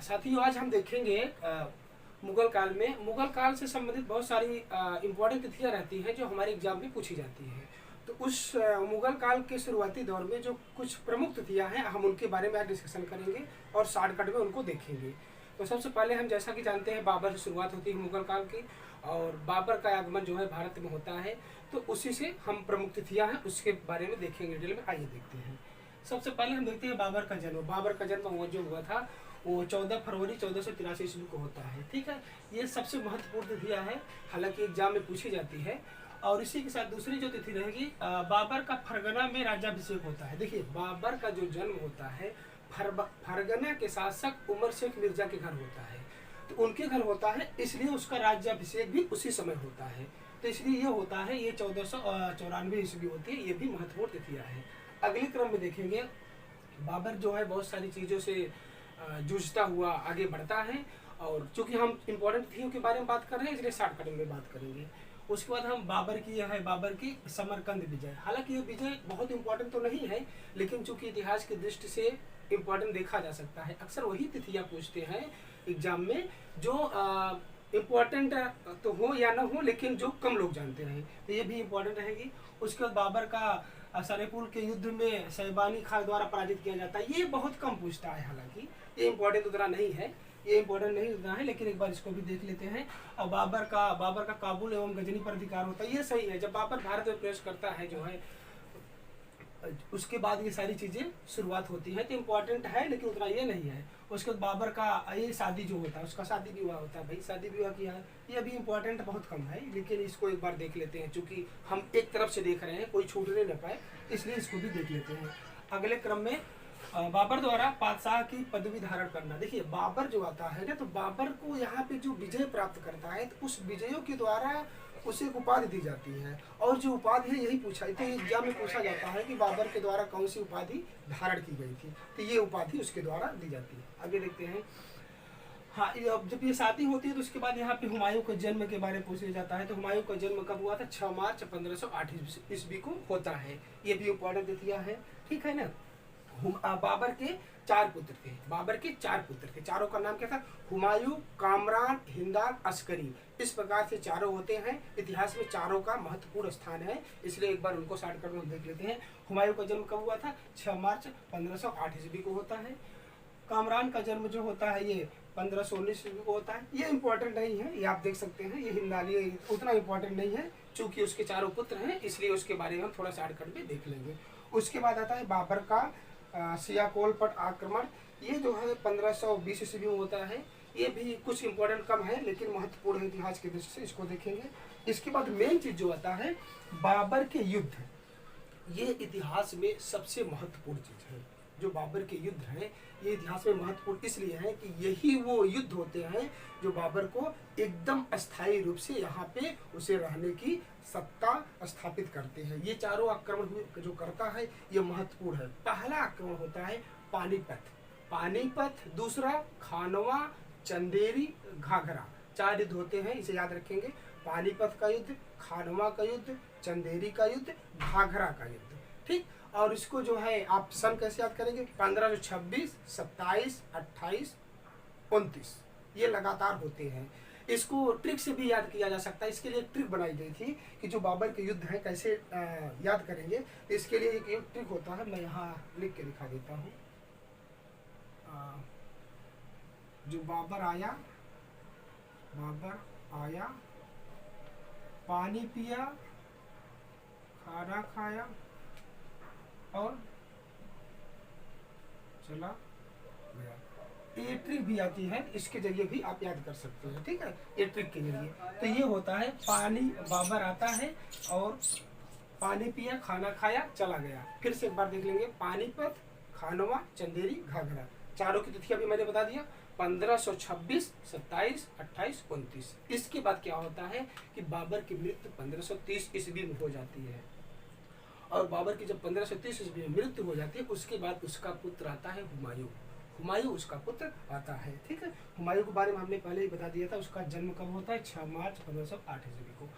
साथियों आज हम देखेंगे मुगल काल में मुगल काल से संबंधित बहुत सारी इम्पोर्टेंट तिथियां रहती हैं जो हमारे एग्जाम में पूछी जाती हैं। तो उस मुगल काल के शुरुआती दौर में जो कुछ प्रमुख तिथियां हैं हम उनके बारे में आज डिस्कशन करेंगे और शॉर्टकट में उनको देखेंगे। तो सबसे पहले हम जैसा कि जानते हैं बाबर से शुरुआत होती है मुगल काल की और बाबर का आगमन जो है भारत में होता है। तो उसी से हम प्रमुख तिथियां हैं उसके बारे में देखेंगे डिटेल में। आइए देखते हैं। सबसे पहले हम देखते हैं बाबर का जन्म। बाबर का जन्म वो जो हुआ था वो 14 फरवरी 1483 ईस्वी को होता है। ठीक है, ये सबसे महत्वपूर्ण तिथियां है, हालांकि एग्जाम में पूछी जाती है। और इसी के साथ दूसरी जो तिथि रहेगी बाबर का फरगना में राज्याभिषेक होता है। देखिए बाबर का जो जन्म होता है फरगना के शासक उमर शेख मिर्जा के घर होता है, तो उनके घर होता है, इसलिए उसका राज्याभिषेक भी उसी समय होता है। तो इसलिए ये होता है, ये 1494 ईस्वी होती है। ये भी महत्वपूर्ण तिथियां है। अगले क्रम में देखेंगे बाबर जो है बहुत सारी चीज़ों से जूझता हुआ आगे बढ़ता है और चूंकि हम इम्पोर्टेंट तिथियों के बारे में बात कर रहे हैं इसलिए शॉर्टकट में बात करेंगे। उसके बाद हम बाबर की यह है बाबर की समरकंद विजय। हालांकि ये विजय बहुत इंपॉर्टेंट तो नहीं है, लेकिन चूंकि इतिहास की दृष्टि से इम्पोर्टेंट देखा जा सकता है। अक्सर वही तिथियां पूछते हैं एग्जाम में जो इम्पोर्टेंट तो हो या ना हो लेकिन जो कम लोग जानते हैं, तो ये भी इम्पोर्टेंट रहेगी। उसके बाद बाबर का सरेपुल के युद्ध में शैबानी खान द्वारा पराजित किया जाता है। ये बहुत कम पूछता है, हालांकि ये इम्पोर्टेंट उतना नहीं है, ये इम्पोर्टेंट नहीं उतना है, लेकिन एक बार इसको भी देख लेते हैं। और बाबर का काबुल एवं गजनी पर अधिकार होता है। ये सही है, जब बाबर भारत में प्रवेश करता है जो है उसके बाद ये सारी चीज़ें शुरुआत होती है, तो इम्पोर्टेंट है लेकिन उतना ये नहीं है। उसके बाद बाबर का ये शादी जो होता है उसका शादी विवाह होता है। भाई शादी विवाह किया है, ये भी इम्पोर्टेंट बहुत कम है, लेकिन इसको एक बार देख लेते हैं। चूंकि हम एक तरफ से देख रहे हैं कोई छूटने न पाए, इसलिए इसको भी देख लेते हैं। अगले क्रम में बाबर द्वारा बादशाह की पदवी धारण करना। देखिए बाबर जो आता है ना, तो बाबर को यहाँ पे जो विजय प्राप्त करता है तो उस विजयों के द्वारा उसे एक उपाधि दी जाती है, और जो उपाधि है यही पूछा तो एग्जाम में पूछा जाता है कि बाबर के द्वारा कौन सी उपाधि धारण की गई थी, तो ये उपाधि उसके द्वारा दी जाती है। आगे देखते हैं। हाँ, जब ये शादी होती है तो उसके बाद यहाँ पे हुमायूं के जन्म के बारे में पूछ लिया जाता है। तो हुमायूं का जन्म कब हुआ था? 6 मार्च 1508 ईस्वी को होता है। ये भी इम्पोर्टेंट तिथियां है, ठीक है ना। बाबर के 4 पुत्र थे। बाबर के 4 पुत्र थे, चारों का नाम क्या था? हुमायूं, कामरान, हिंदाल, अस्करी। इस प्रकार से चारों होते हैं। इतिहास में चारों का महत्वपूर्ण स्थान है, इसलिए एक बार उनको शॉर्टकट में देख लेते हैं। हुमायूं का जन्म कब हुआ था? 6 मार्च 1508 ईस्वी को होता है। कामरान का जन्म जो होता है ये 1519 ईस्वी को होता है। ये इंपॉर्टेंट नहीं है, ये आप देख सकते हैं। ये हिंदाली उतना इंपॉर्टेंट नहीं है, चूंकि उसके चारों पुत्र हैं इसलिए उसके बारे में हम थोड़ा शॉर्टकट में देख लेंगे। उसके बाद आता है बाबर का सियाकोल पर आक्रमण। ये जो है 1520 ईस्वी में होता है। ये भी कुछ इंपॉर्टेंट कम है लेकिन महत्वपूर्ण है इतिहास की दृष्टि से, इसको देखेंगे। इसके बाद मेन चीज जो आता है बाबर के युद्ध। ये इतिहास में सबसे महत्वपूर्ण चीज है। जो बाबर के युद्ध हैं ये इतिहास में महत्वपूर्ण इसलिए है कि यही वो युद्ध होते हैं जो बाबर को एकदम अस्थायी रूप से यहाँ पे उसे रहने की सत्ता स्थापित करते हैं। ये चारों आक्रमण जो करता है ये महत्वपूर्ण है। पहला आक्रमण होता है पानीपत, दूसरा खानवा, चंदेरी, घाघरा। 4 युद्ध होते हैं, इसे याद रखेंगे। पानीपत का युद्ध, खानवा का युद्ध, चंदेरी का युद्ध, घाघरा का युद्ध। ठीक, और इसको जो है आप सन कैसे याद करेंगे? 1526, 27, 28, 29 ये लगातार होते हैं। इसको ट्रिक से भी याद किया जा सकता है। इसके लिए एक ट्रिक बनाई गई थी कि जो बाबर के युद्ध है कैसे याद करेंगे। तो इसके लिए एक ट्रिक होता है, मैं यहाँ लिख के दिखा देता हूँ। जो बाबर आया, पानी पिया, खाना खाया और चला गया। ये ट्रिक भी आती है, इसके जरिए भी आप याद कर सकते हैं। ठीक है, ये ट्रिक के जरिए। तो ये होता है बाबर आता है और पानी पिया, खाना खाया, चला गया। फिर से एक बार देख लेंगे। पानीपत, खानवा, चंदेरी, घाघरा। चारों की तिथि अभी मैंने बता दिया। 1526, 27, 28, 29। इसके बाद क्या होता है कि बाबर की मृत्यु 1530 ईस्वी में हो जाती है। और बाबर की जब 1530 ईस्वी में मृत्यु हो जाती है उसके बाद उसका पुत्र आता है हुमायूं उसका पुत्र आता है। ठीक है, हुमायूं के बारे में हमने पहले ही बता दिया था। उसका जन्म कब होता है? 6 मार्च 1508 ईस्वी को।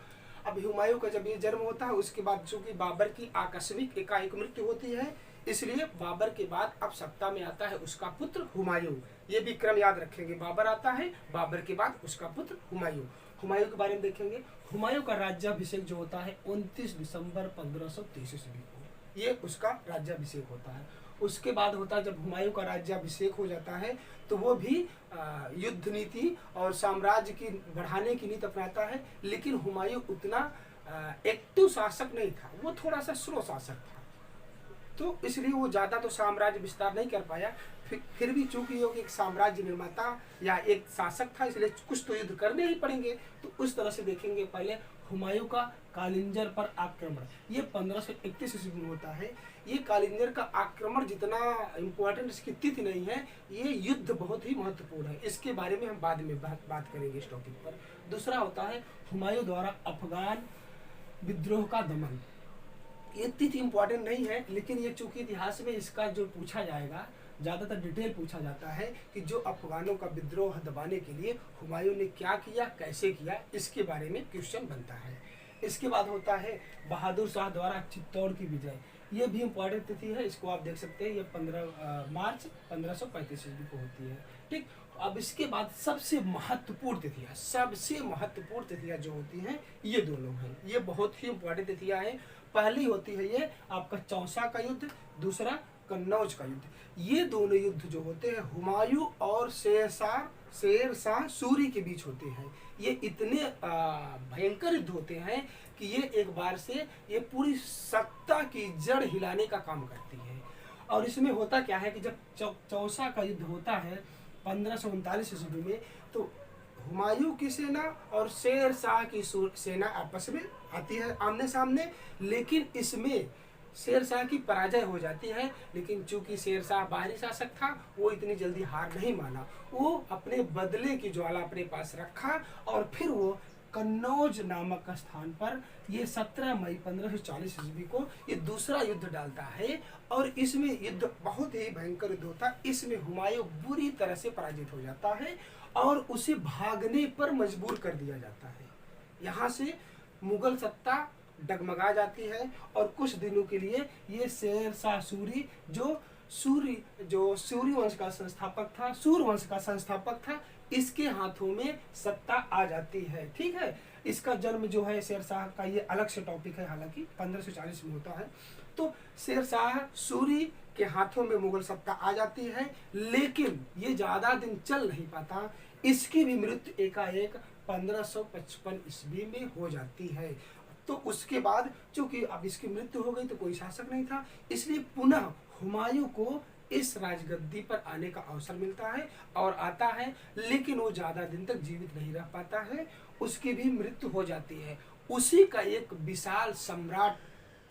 अब हुमायूं का जब ये जन्म होता है उसके बाद चूंकि बाबर की आकस्मिक एकाएक मृत्यु होती है इसलिए बाबर के बाद अब सत्ता में आता है उसका पुत्र हुमायूं। ये भी क्रम याद रखेंगे, बाबर आता है, बाबर के बाद उसका पुत्र हुमायूं। हुमायूं के बारे में देखेंगे। हुमायूं का राज्याभिषेक जो होता है 29 दिसंबर 1523 ईस्वी को, ये उसका राज्याभिषेक होता है। उसके बाद होता है जब हुमायूं का राज्याभिषेक हो जाता है तो वो भी युद्ध नीति और साम्राज्य की बढ़ाने की नीति अपनाता है, लेकिन हुमायूं उतना एक्टिव शासक नहीं था, वो थोड़ा सा स्लो शासक था, तो इसलिए वो ज़्यादा तो साम्राज्य विस्तार नहीं कर पाया। फिर भी चूंकि वो एक साम्राज्य निर्माता या एक शासक था, इसलिए कुछ तो युद्ध करने ही पड़ेंगे। तो उस तरह से देखेंगे पहले हुमायूं का कालिंजर पर आक्रमण, ये 1531 ईस्वी में होता है। ये कालिंजर का आक्रमण जितना इम्पोर्टेंट इसकी तिथि नहीं है, ये युद्ध बहुत ही महत्वपूर्ण है, इसके बारे में हम बाद में बात करेंगे इस टॉपिक पर। दूसरा होता है हुमायूं द्वारा अफगान विद्रोह का दमन। ये तिथि इम्पोर्टेंट नहीं है, लेकिन ये चूंकि इतिहास में इसका जो पूछा जाएगा, ज़्यादातर डिटेल पूछा जाता है कि जो अफगानों का विद्रोह दबाने के लिए हुमायूं ने क्या किया, कैसे किया, इसके बारे में क्वेश्चन बनता है। इसके बाद होता है बहादुर शाह द्वारा चित्तौड़ की विजय। ये भी इम्पोर्टेंट तिथि है, इसको आप देख सकते हैं, ये 15 मार्च 1535 ईस्वी को होती है। ठीक, अब इसके बाद सबसे महत्वपूर्ण तिथियां जो होती हैं ये दोनों हैं, ये बहुत ही इम्पोर्टेंट तिथियां हैं। पहली होती है ये आपका चौसा का युद्ध, दूसरा कन्नौज का युद्ध। ये दोनों युद्ध जो होते हैं हुमायूं और शेर शाह सूरी के बीच होते हैं। ये इतने भयंकर युद्ध होते हैं कि ये एक बार से ये पूरी सत्ता की जड़ हिलाने का काम करती है। और इसमें होता क्या है कि जब चौसा का युद्ध होता है 1539 ईस्वी में, तो हुमायूं की सेना और शेर शाह की सेना आपस में आती है आमने सामने, लेकिन इसमें शेर शाह की पराजय हो जाती है। लेकिन चूंकि शेर शाह बाहरी शासक था, वो इतनी जल्दी हार नहीं माना, वो अपने बदले की ज्वाला अपने पास रखा और फिर वो कन्नौज नामक स्थान पर ये 17 मई 1540 ईस्वी को ये दूसरा युद्ध डालता है। और इसमें युद्ध बहुत ही भयंकर युद्ध होता है। इसमें हुमायूं बुरी तरह से पराजित हो जाता है और उसे भागने पर मजबूर कर दिया जाता है। यहाँ से मुगल सत्ता डगमगा जाती है और कुछ दिनों के लिए ये शेर शाह सूरी जो सूर्य वंश का संस्थापक था, इसके हाथों में सत्ता आ जाती है। ठीक है, इसका जन्म जो है शेर शाह का, ये अलग से टॉपिक है, हालांकि 1540 में होता है। तो शेर शाह सूरी के हाथों में मुगल सत्ता आ जाती है, लेकिन ये ज्यादा दिन चल नहीं पाता। इसकी भी मृत्यु एकाएक 1555 ईस्वी में हो जाती है। तो उसके बाद चूंकि अब इसकी मृत्यु हो गई तो कोई शासक नहीं था, इसलिए पुनः हुमायूं को इस राजगद्दी पर आने का अवसर मिलता है और आता है, लेकिन वो ज्यादा दिन तक जीवित नहीं रह पाता है, उसकी भी मृत्यु हो जाती है। उसी का एक विशाल सम्राट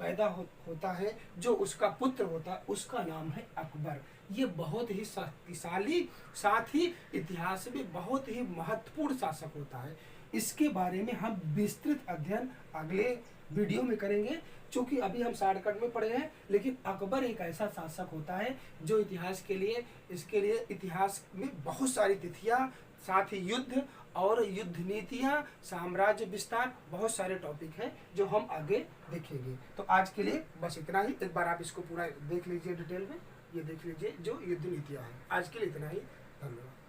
पैदा होता है जो उसका पुत्र होता है, उसका नाम है अकबर। ये बहुत ही शक्तिशाली, साथ ही इतिहास में बहुत ही महत्वपूर्ण शासक होता है। इसके बारे में हम विस्तृत अध्ययन अगले वीडियो में करेंगे, क्योंकि अभी हम शॉर्टकट में पढ़े हैं। लेकिन अकबर एक ऐसा शासक होता है जो इतिहास के लिए, इसके लिए इतिहास में बहुत सारी तिथियां, साथ ही युद्ध और युद्ध नीतियां, साम्राज्य विस्तार, बहुत सारे टॉपिक हैं जो हम आगे देखेंगे। तो आज के लिए बस इतना ही। एक बार आप इसको पूरा देख लीजिए डिटेल में, ये देख लीजिए जो युद्ध नीतियां हैं। आज के लिए इतना ही, धन्यवाद।